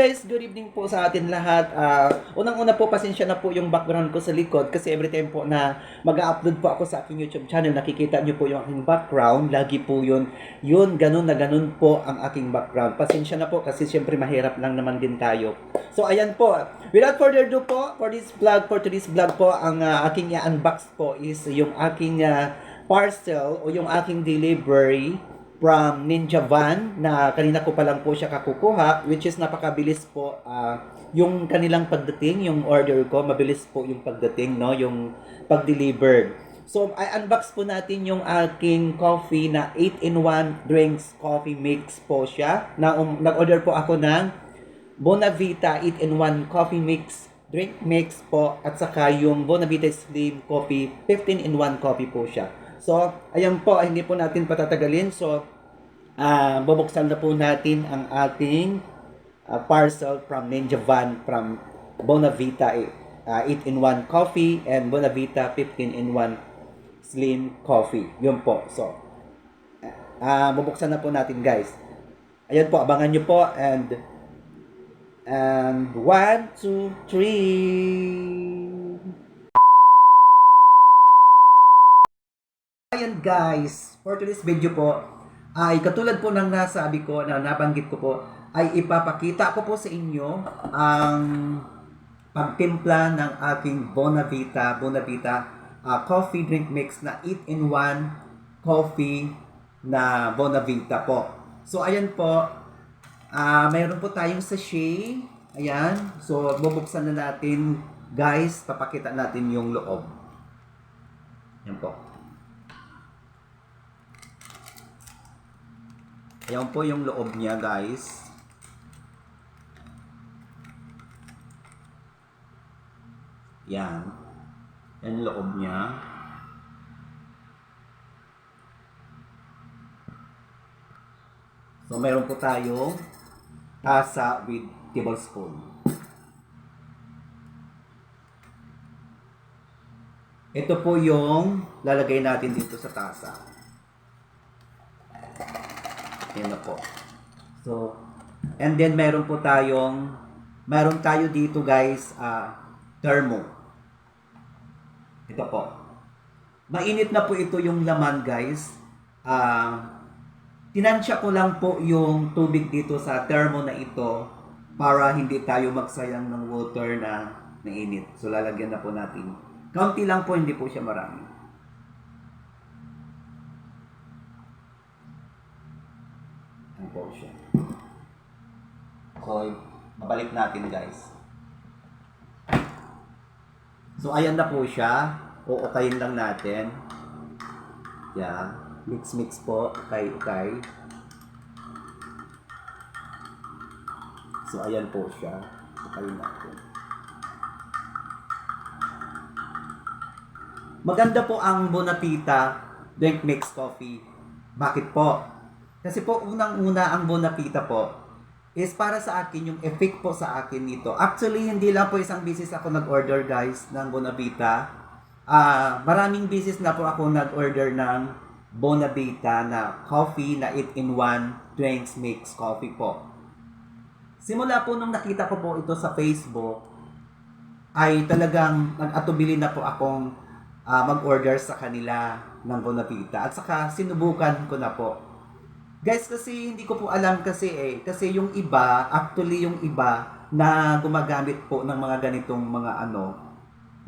guys, good evening po sa atin lahat. Unang-una po, pasensya na po yung background ko sa likod kasi every time po na mag-upload po ako sa aking YouTube channel, nakikita nyo po yung aking background. Lagi po yun, ganun na ganun po ang aking background. Pasensya na po kasi syempre mahirap lang naman din tayo. So ayan po, without further ado po, for today's vlog po, ang aking i-unbox po is yung aking parcel o yung aking delivery from Ninja Van na kanina ko pa lang po siya kakukuha, which is napakabilis po yung kanilang pagdating, yung order ko, mabilis po yung pagdating, no, yung pag-deliver. So, i-unbox po natin yung aking coffee na 8-in-1 drinks coffee mix po siya. Nag-order po ako ng Bonavita 8-in-1 coffee mix, drink mix po, at saka yung Bonavita Slim Coffee 15-in-1 coffee po siya. So, ayan po, hindi po natin patatagalin. So, bubuksan na po natin ang ating parcel from Ninja Van from Bonavita 8-in-1 coffee and Bonavita 15-in-1 slim coffee. Yun po. So, bubuksan na po natin, guys. Ayan po, abangan nyo po and 1, 2, 3. Ayan guys, for today's video po, ay katulad po ng nasabi ko, na nabanggit ko po, ay ipapakita ko po sa inyo ang pagtimpla ng aking Bonavita coffee drink mix na 8-in-1 coffee na Bonavita po. So ayan po, mayroon po tayong sachet. Ayan, so bubuksan na natin guys, papakita natin yung loob. Ayan po. Ayan po yung loob niya, guys. Yan. Yan yung loob niya. So, meron po tayong tasa with tablespoon. Ito po yung lalagay natin dito sa tasa. Yan na po. So, and then meron tayo dito guys, thermo. Ito po. Mainit na po ito yung laman guys. Tinansya ko lang po yung tubig dito sa thermo na ito para hindi tayo magsayang ng water na init. So, lalagyan na po natin. Kaunti lang po, hindi po siya marami. Po siya. So, babalik natin guys. So, ayan na po siya. Uukayin lang natin. Yeah. Mix po. Ukay. So, ayan po siya. Ukayin natin. Maganda po ang Bonavita drink mix coffee. Bakit po? Kasi po, unang-una ang Bonavita po is para sa akin, yung effect po sa akin nito. Actually, hindi lang po isang beses ako nag-order guys ng Bonavita. Maraming beses na po ako nag-order ng Bonavita na coffee na 8-in-1 drinks mix coffee po. Simula po nung nakita ko po ito sa Facebook, ay talagang nag-atubili na po akong mag-order sa kanila ng Bonavita. At saka sinubukan ko na po. Guys, kasi hindi ko po alam kasi yung iba, actually yung iba na gumagamit po ng mga ganitong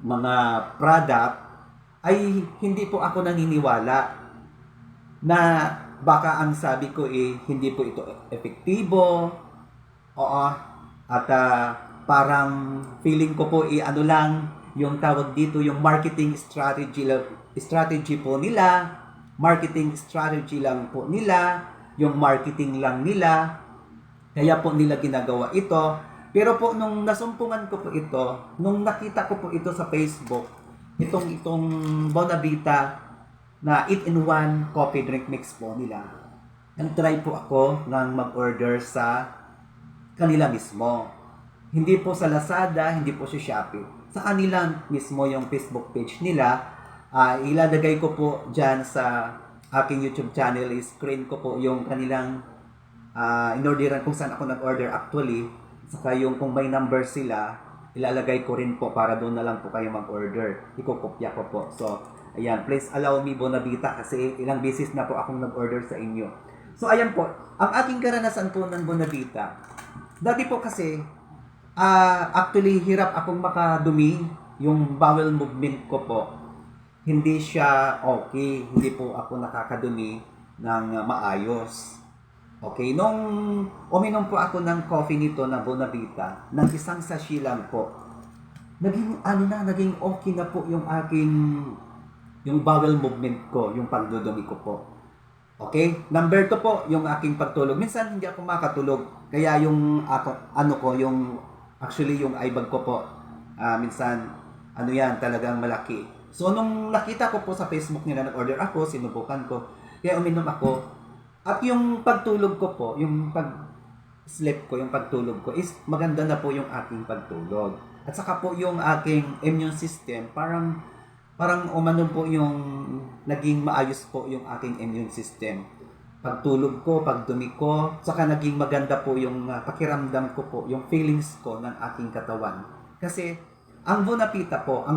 mga product, ay hindi po ako naniniwala na baka ang sabi ko hindi po ito epektibo. Oo. At parang feeling ko po lang yung tawag dito, yung marketing strategy po nila, marketing strategy lang po nila, yung marketing lang nila, kaya po nila ginagawa ito. Pero po nung nasumpungan ko po ito, nung nakita ko po ito sa Facebook, itong Bonavita na 8-in-1 coffee drink mix po nila, nag-try po ako ng mag-order sa kanila mismo. Hindi po sa Lazada, hindi po sa Shopee. Sa kanila mismo yung Facebook page nila. Ilalagay ko po dyan sa aking YouTube channel, screen ko po yung kanilang in-orderan kung saan ako nag-order actually. Saka yung kung may number sila, ilalagay ko rin po para doon na lang po kayo mag-order. Ikokopya ko po. So, ayan, please allow me Bonavita kasi ilang beses na po akong nag-order sa inyo. So, ayan po, ang aking karanasan po ng Bonavita. Dati po kasi, actually, hirap akong makadumi. Yung bowel movement ko po, hindi siya okay. Hindi po ako nakakadumi ng maayos. Okay, nung uminom po ako ng coffee nito na Bonavita, ng isang sachet lang po, naging okay na po yung yung bowel movement ko, yung pagdudumi ko po. Okay, number 2 po, yung aking pagtulog. Minsan hindi ako makatulog, kaya yung actually yung eye bag ko po, minsan, talagang malaki. So, nung nakita ko po sa Facebook nila, nag-order ako, sinubukan ko, kaya uminom ako. At yung pagtulog ko po, yung pag-sleep ko, yung pagtulog ko is maganda na po yung aking pagtulog. At saka po yung aking immune system, parang umano po yung naging maayos po yung aking immune system. Pagtulog ko, pagdumi ko, saka naging maganda po yung pakiramdam ko po, yung feelings ko ng aking katawan. Kasi ang Bonavita po,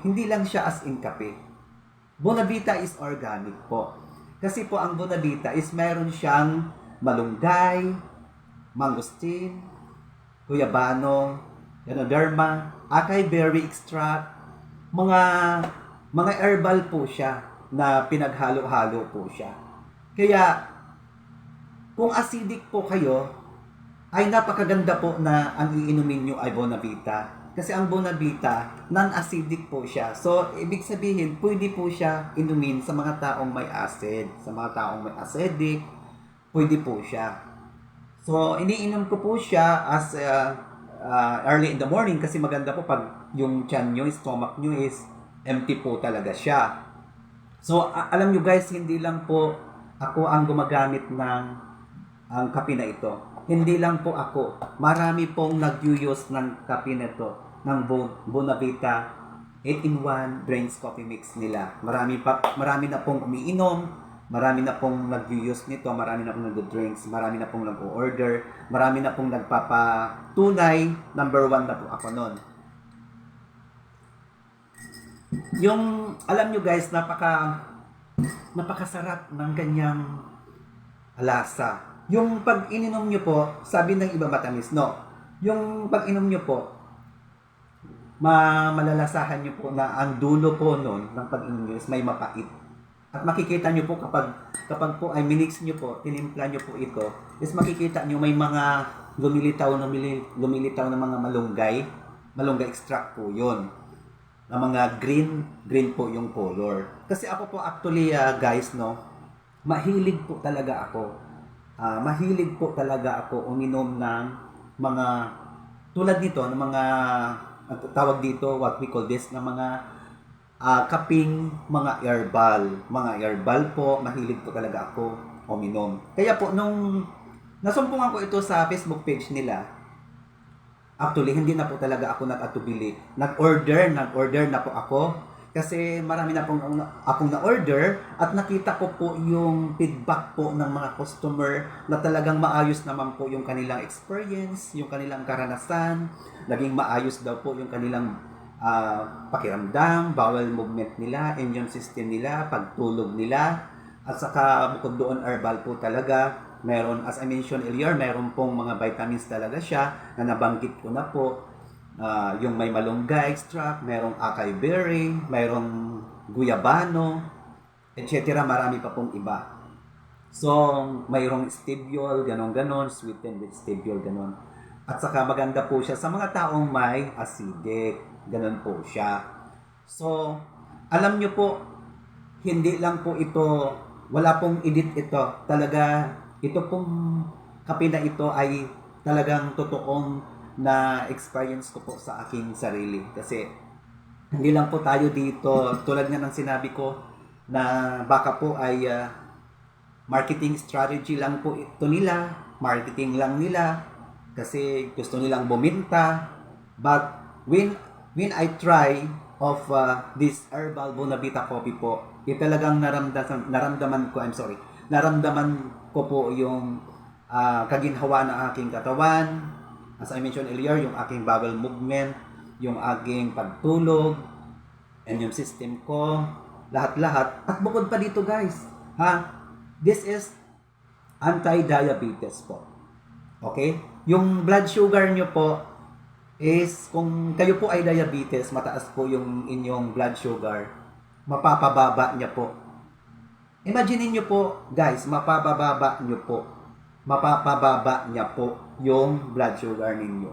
hindi lang siya as in kape. Bonavita is organic po. Kasi po ang Bonavita is mayroon siyang malunggay, mangosteen, guyabano, ganoderma, acai berry extract, mga herbal po siya na pinaghalo-halo po siya. Kaya kung acidic po kayo, ay napakaganda po na ang iinumin nyo ay Bonavita. Kasi ang Bonavita, non-acidic po siya. So, ibig sabihin, pwede po siya inumin sa mga taong may acid. Sa mga taong may acidic, pwede po siya. So, iniinom ko po siya as early in the morning kasi maganda po pag yung tiyan nyo, stomach nyo is empty po talaga siya. So, alam nyo guys, hindi lang po ako ang gumagamit ng ang kape na ito. Hindi lang po ako. Marami pong nag-use ng kape na ito, ng Bonavita 8-in-1 Brains Coffee Mix nila. Marami na pong umiinom, marami na pong nag-use nito, marami na pong nag-drinks, marami na pong nag-order, marami na pong nagpapatunay. Number 1 na po ako nun. Yung, alam nyo guys, napakasarap ng ganyang lasa. Yung pag ininom nyo po, sabi ng iba matamis, no? Yung pag inom nyo po, malalasahan nyo po na ang dulo po nun ng pag inom nyo is may mapait. At makikita nyo po kapag po ay minix nyo po, tinimpla nyo po ito, is makikita nyo may mga lumilitaw na mga malunggay extract po yun. Na mga green po yung color. Kasi ako po actually guys, no, mahilig po talaga ako uminom ng mga tulad nito ng mga tawag dito, what we call this, na mga kaping mga herbal po, mahilig po talaga ako uminom. Kaya po nung nasumpungan ko ito sa Facebook page nila, actually hindi na po talaga ako nag-atubili. Nag-order na po ako. Kasi marami na pong akong na-order at nakita ko po yung feedback po ng mga customer na talagang maayos naman po yung kanilang experience, yung kanilang karanasan, naging maayos daw po yung kanilang pakiramdam, bowel movement nila, immune system nila, pagtulog nila, at saka bukod doon herbal po talaga. Meron, as I mentioned earlier, meron pong mga vitamins talaga siya na nabanggit ko na po. Yung may malunggay extract, merong acai berry, merong guyabano, etc. Marami pa pong iba. So, mayroong steviol, ganon, sweetened with steviol, ganon. At saka maganda po siya sa mga taong may acidic, ganon po siya. So, alam nyo po, hindi lang po ito, wala pong edit ito. Talaga, ito pong kape na ito ay talagang totoong na experience ko po sa aking sarili. Kasi hindi lang po tayo dito, tulad nga ng sinabi ko, na baka po ay marketing strategy lang po ito nila, marketing lang nila, kasi gusto nilang buminta. But when I try of this herbal Bonavita coffee po, talagang naramdaman ko po yung kaginhawa ng aking katawan, As I mentioned earlier, yung aking bowel movement, yung aking pagtulog, and yung system ko, lahat-lahat. At bukod pa dito guys, this is anti-diabetes po. Okay? Yung blood sugar nyo po is, kung kayo po ay diabetes, mataas po yung inyong blood sugar, mapapababa niya po. Imagine niyo po, guys, mapapababa niya po yung blood sugar ninyo.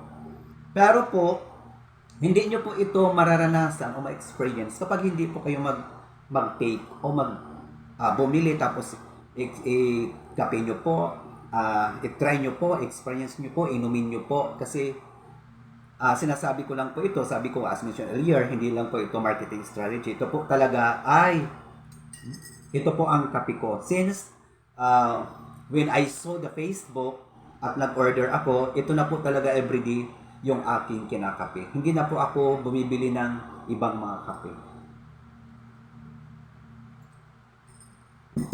Pero po, hindi niyo po ito mararanasan o ma-experience kapag hindi po kayo mag-take o bumili tapos kape nyo po, i-try nyo po, experience nyo po, inumin nyo po. Kasi sinasabi ko lang po ito, sabi ko as mentioned earlier, hindi lang po ito marketing strategy. Ito po talaga ito po ang kape ko. Since when I saw the Facebook at nag-order ako, ito na po talaga everyday yung aking kinakape. Hindi na po ako bumibili ng ibang mga kape.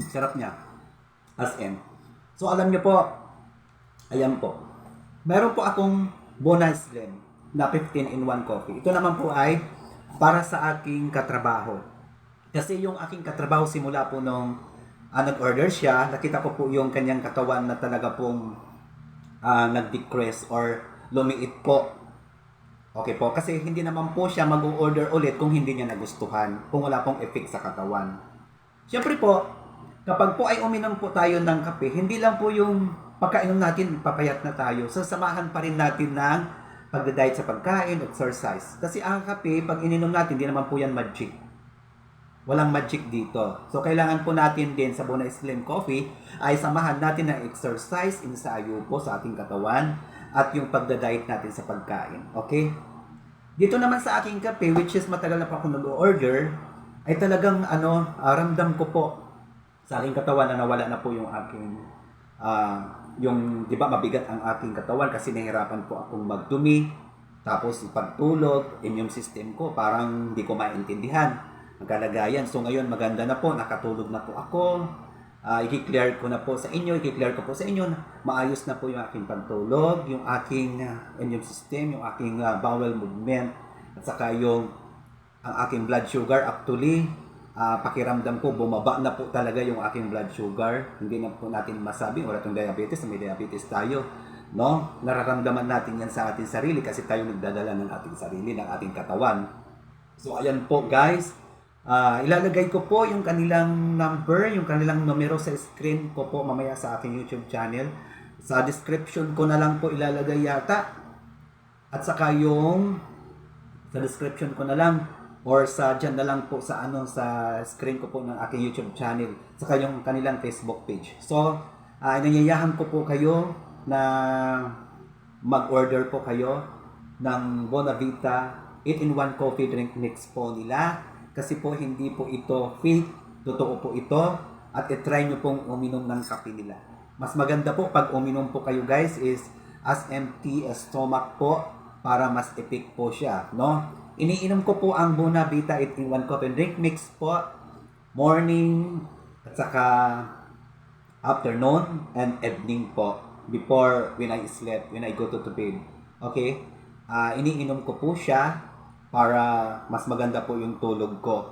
Sarap niya. As in. So alam niyo po, ayan po. Meron po akong bonus blend na 15-in-1 coffee. Ito naman po ay para sa aking katrabaho. Kasi yung aking katrabaho simula po nung nag-order siya, nakita ko po yung kanyang katawan na talaga pong nag-decrease or lumiit po. Okay po, kasi hindi naman po siya mag-order ulit kung hindi niya nagustuhan, kung wala pong effect sa katawan. Siyempre po, kapag po ay uminom po tayo ng kape, hindi lang po yung pagkainom natin, papayat na tayo. Sasamahan pa rin natin ng pagda-diet sa pagkain, exercise. Kasi ang kape, pag ininom natin, hindi naman po yan magic. Walang magic dito. So, kailangan po natin din sa Bona Slim Coffee ay samahan natin ng exercise, ensayo po sa ating katawan at yung pagda-diet natin sa pagkain. Okay? Dito naman sa aking kape, which is matagal na pa ako nag-order, ay talagang ramdam ko po sa aking katawan na nawala na po yung aking yung, di ba, mabigat ang aking katawan kasi nahirapan po akong magdumi. Tapos, pagtulog, immune system ko, parang hindi ko maintindihan ang kalagayan. So, ngayon, maganda na po, nakatulog na po ako. I-clear ko na po sa inyo, maayos na po yung aking pagtulog, yung aking immune system, yung aking bowel movement, at saka yung ang aking blood sugar. Actually, pakiramdam ko, bumaba na po talaga yung aking blood sugar. Hindi na po natin masabi, wala itong diabetes, may diabetes tayo. No? Nararamdaman natin yan sa ating sarili kasi tayo nagdadala ng ating sarili, ng ating katawan. So, ayan po guys. Ilalagay ko po yung kanilang number, yung kanilang numero sa screen ko po mamaya sa aking YouTube channel. Sa description ko na lang po ilalagay yata. At saka yung sa description ko na lang or sa dyan na lang po sa sa screen ko po ng aking YouTube channel. Saka yung kanilang Facebook page. So, inanyayahan ko po kayo na mag-order po kayo ng Bonavita 8-in-1 coffee drink mix po nila. Kasi po hindi po ito fake, totoo po ito, at i-try nyo pong uminom ng kape nila. Mas maganda po pag uminom po kayo guys is as empty stomach po para mas epic po siya, no? Iniinom ko po ang Bonavita 8-in-1 coffee drink mix po morning at saka afternoon and evening po before when I sleep, when I go to bed. Okay? Iniinom ko po siya para mas maganda po yung tulog ko.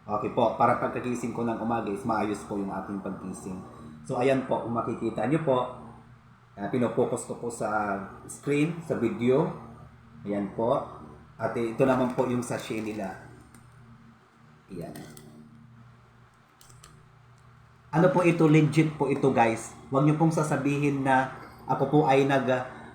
Okay po, para pagkagising ko ng umaga is maayos po yung ating paggising. So ayan po, kung makikita nyo po, pinopokus ko po sa screen, sa video. Ayan po. At ito naman po yung sachet nila. Ayan. Ano po ito? Legit po ito guys. Huwag nyo pong sasabihin na ako po ay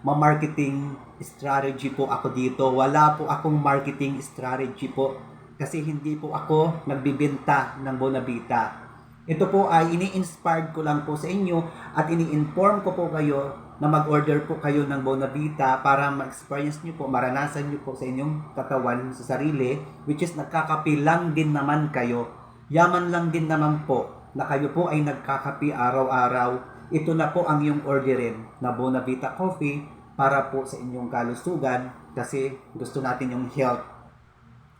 marketing strategy po ako dito. Wala po akong marketing strategy po. Kasi hindi po ako nagbibenta ng Bonavita. Ito po ay ini-inspired ko lang po sa inyo at ini-inform ko po kayo na mag-order po kayo ng Bonavita para ma-experience nyo po, maranasan nyo po sa inyong katawan, sa sarili, which is nagkakape lang din naman kayo. Yaman lang din naman po na kayo po ay nagkakape araw-araw. Ito na po ang iyong orderin na Bonavita Coffee para po sa inyong kalusugan kasi gusto natin yung health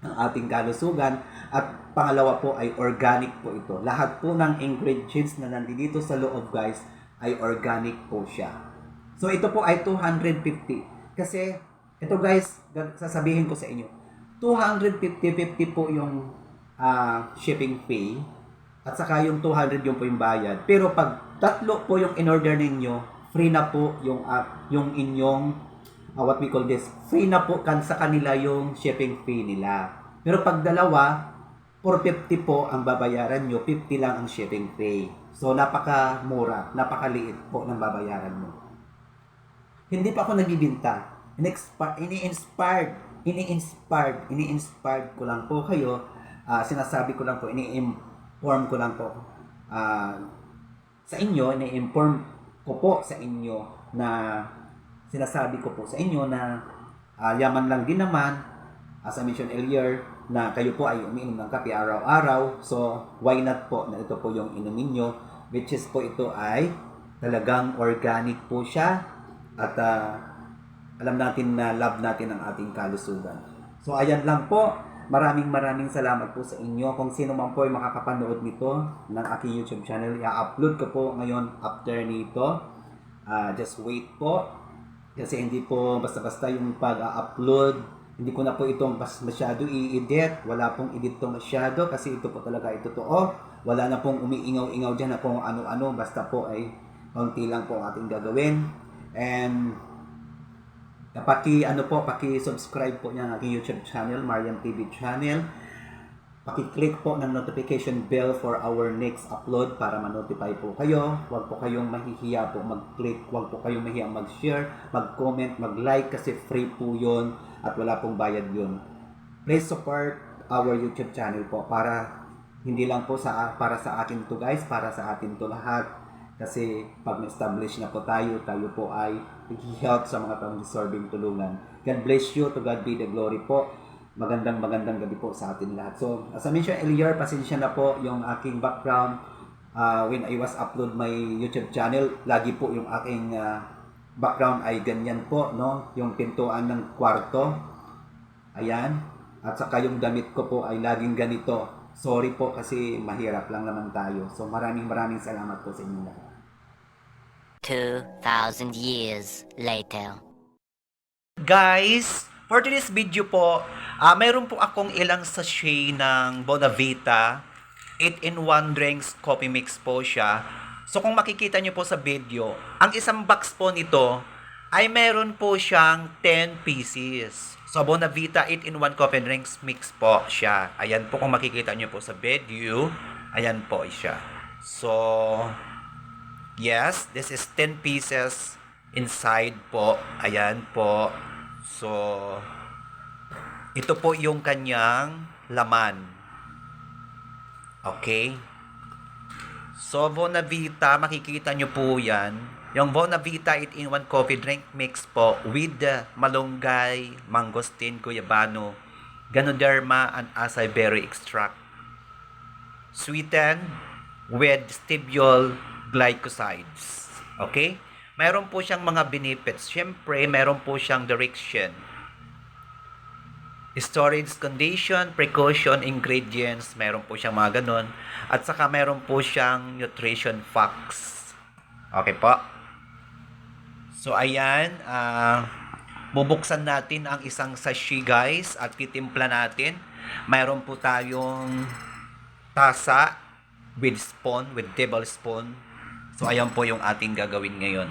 ng ating kalusugan at pangalawa po ay organic po ito. Lahat po ng ingredients na nandito sa loob guys ay organic po siya. So ito po ay 250. Kasi, ito guys, sasabihin ko sa inyo, 250 po yung shipping fee, at saka yung 200 yung po yung bayad. Pero pag tatlo po yung in-order ninyo, free na po yung inyong, what we call this, free na po sa kanila yung shipping fee nila. Pero pag dalawa, 450 po ang babayaran nyo, 50 lang ang shipping fee. So, napakamura, napakaliit po ng babayaran mo. Hindi pa ako nagbibinta. Ini-inspired ko lang po kayo. Sinasabi ko lang po, ini-inform ko lang po sa inyo, ini-inform ko po sa inyo na sinasabi ko po sa inyo na yaman lang din naman, as I mentioned earlier, na kayo po ay umiinom ng kape araw-araw. So, why not po na ito po yung inumin nyo, which is po ito ay talagang organic po siya, at alam natin na love natin ang ating kalusugan. So, ayan lang po. Maraming salamat po sa inyo. Kung sino man po ay makakapanood nito ng aking YouTube channel, i-upload ko po ngayon after nito. Just wait po. Kasi hindi po basta-basta yung pag-upload. Hindi ko na po itong masyado i-edit. Wala pong edit to masyado kasi ito po talaga ito totoo. Wala na pong umiingaw-ingaw dyan na kung ano-ano. Basta po ay konti lang po ang ating gagawin. And paki-subscribe po niya ang aking YouTube channel, Marian TV channel. Paki-click po ng notification bell for our next upload para ma-notify po kayo. Huwag po kayong mahihiya po mag-click, huwag po kayong mahihiya mag-share, mag-comment, mag-like kasi free po 'yon at wala pong bayad 'yon. Please support our YouTube channel po para hindi lang po para sa akin to guys, para sa atin to lahat. Kasi pag na-establish na po tayo po ay nag-help sa mga taong deserving tulungan. God bless you, to God be the glory po. Magandang gabi po sa atin lahat. So, as I mentioned earlier, pasensya na po yung aking background when I was upload my YouTube channel. Lagi po yung aking background ay ganyan po, no? Yung pintuan ng kwarto. Ayan. At saka yung damit ko po ay laging ganito. Sorry po kasi mahirap lang naman tayo. So, maraming salamat po sa inyo lahat. 2,000 years later. Guys, for today's video po, mayroon po akong ilang sachet ng Bonavita 8-in-1 drinks coffee mix po siya. So kung makikita nyo po sa video, ang isang box po nito ay meron po siyang 10 pieces. So Bonavita 8-in-1 coffee drinks mix po siya. Ayan po kung makikita nyo po sa video. Ayan po siya. So, yes, this is 10 pieces inside po. Ayan po. So, ito po yung kanyang laman. Okay? So, Bonavita, makikita nyo po yan. Yung Bonavita 8-in-1 coffee drink mix po with malunggay, mangosteen, guyabano, ganoderma, and acai berry extract. Sweetened with stevia glycosides. Okay? Mayroon po siyang mga benefits. Siyempre, mayroon po siyang direction. Storage condition, precaution, ingredients, mayroon po siyang mga ganun. At saka mayroon po siyang nutrition facts. Okay po? So, ayan. Bubuksan natin ang isang sachet guys at titimpla natin. Mayroon po tayong tasa with spoon, with tablespoon. So, ayan po yung ating gagawin ngayon.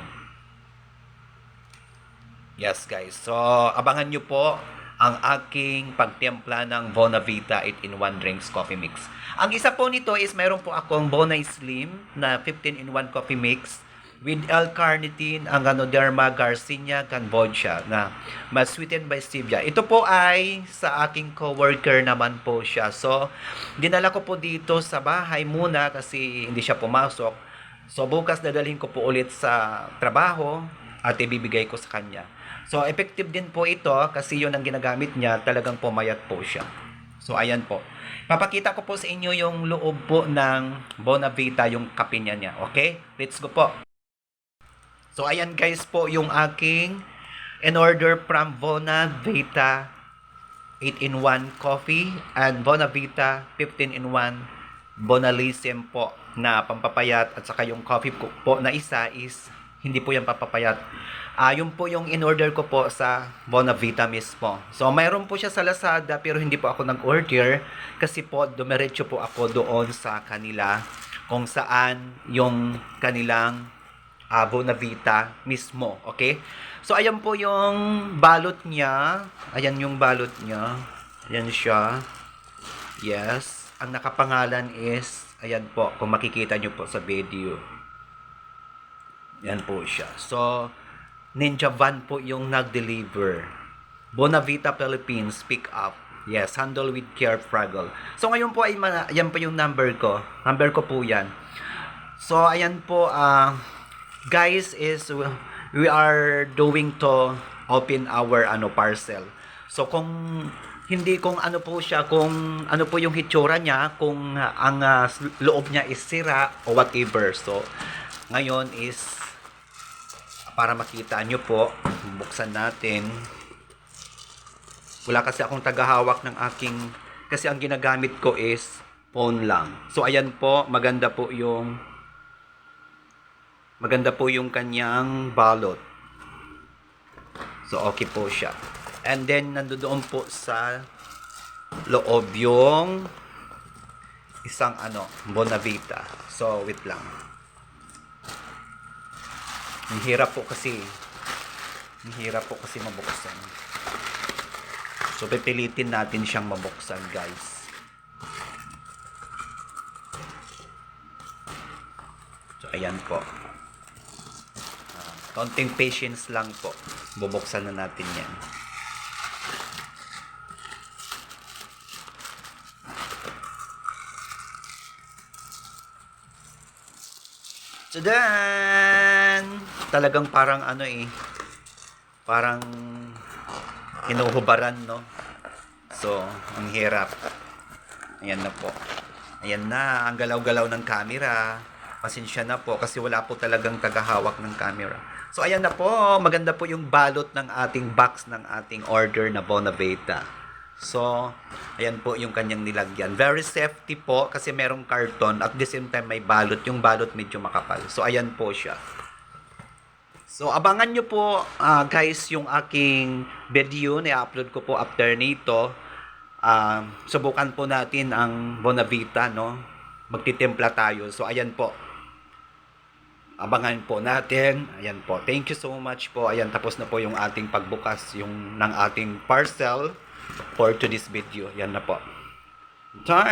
Yes, guys. So, abangan nyo po ang aking pagtimpla ng Bonavita 8-in-1 drinks coffee mix. Ang isa po nito is mayroon po akong Bonai Slim na 15-in-1 coffee mix with L-carnitine, ang Ganoderma, Garcinia, Cambodia na mas sweetened by stevia. Ito po ay sa aking coworker naman po siya. So, dinala ko po dito sa bahay muna kasi hindi siya pumasok. So, bukas dadalhin ko po ulit sa trabaho at ibibigay ko sa kanya. So, effective din po ito kasi yun ang ginagamit niya. Talagang pumayat po siya. So, ayan po. Papakita ko po sa inyo yung loob po ng Bonavita, yung kape niya. Okay? Let's go po. So, ayan guys po yung aking in-order from Bonavita 8-in-1 coffee and Bonavita 15-in-1 Bonalism po na pampapayat at saka yung coffee po na isa is Hindi po yan papapayat. Yun po yung in-order ko po sa Bonavita mismo. So, mayroon po siya sa Lazada pero hindi po ako nag-order kasi po dumiretso po ako doon sa kanila kung saan yung kanilang Bonavita mismo. Okay? So, ayan po yung balot niya. Ayan yung balot niya. Ayan siya. Yes. Ang nakapangalan is, ayan po, kung makikita nyo po sa video. Yan po siya. So, Ninja Van po yung nag-deliver. Bonavita Philippines, pick up. Yes, handle with care, Fraggle. So, ngayon po ay, yan po yung number ko. Number ko po yan. So, ayan po, guys, is, we are doing to open our, parcel. So, kung ano po siya, kung ano po yung hitsura niya, kung ang loob niya is sira o whatever. So, ngayon is, para makita nyo po, buksan natin. Wala kasi akong tagahawak ng aking, kasi ang ginagamit ko is phone lang. So, ayan po, maganda po yung kanyang balot. So, okay po siya. And then, nandoon po sa loob yung isang Bonavita. So, wait lang. Ang hirap po kasi mabuksan. So, pipilitin natin siyang mabuksan, guys. So, ayan po. Konting patience lang po. Bubuksan na natin yan. Tadaan! Talagang parang parang hinuhubaran, no? So, ang hirap. Ayan na po. Ayan na, ang galaw-galaw ng camera. Pasensya na po kasi wala po talagang tagahawak ng camera. So, ayan na po. Maganda po yung balot ng ating box ng ating order na Bonavita. So, ayan po yung kanyang nilagyan. Very safety po kasi merong karton at the same time may balot. Yung balot medyo makapal. So, ayan po siya. So, abangan nyo po, guys, yung aking video na i-upload ko po after nito. Subukan po natin ang Bonavita, no? Magtitimpla tayo. So, ayan po. Abangan po natin. Ayan po. Thank you so much po. Ayan, tapos na po yung ating pagbukas ng ating parcel for today's video. Yan na po. Thank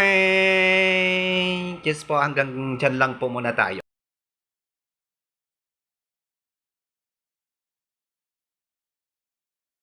you po. Hanggang dyan lang po muna tayo.